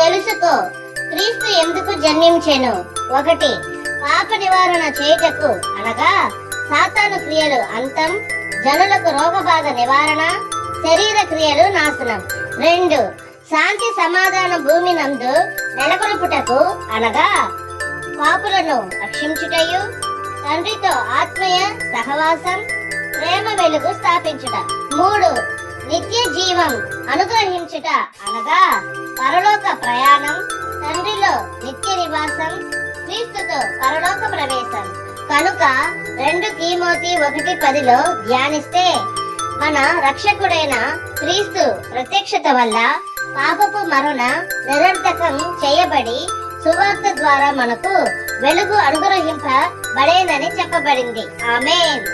తెలుసుకో, క్రీస్తు ఎందుకు జన్మించెను. 1. పాప నివారణ చేయుటకు, అనగా సాతాను క్రియలు అంతం, జనులకు రోగబాధ నివారణ, శరీర క్రియలు నాశనం. 2. శాంతి సమాధాన భూమి నందు నెలకొల్పుటకు, అనగా పాపులను రక్షించుటయు, తండ్రితో ఆత్మీయ సహవాసం, ప్రేమ వెలుగు స్థాపించుట. 3. నిత్య జీవం అనుగ్రహించుట, అనగా పరలోక ప్రయాణం, తండ్రిలో నిత్య నివాసం, క్రీస్తుతో పరలోక ప్రవేశం. కనుక 2 తిమోతి 1:10లో ధ్యానిస్తే, మన రక్షకుడైన క్రీస్తు ప్రత్యక్షత వల్ల పాపపు మరణ నిరర్థకం చేయబడి సువార్త ద్వారా మనకు వెలుగు అనుగ్రహింపబడేనని చెప్పబడింది. ఆమేన్.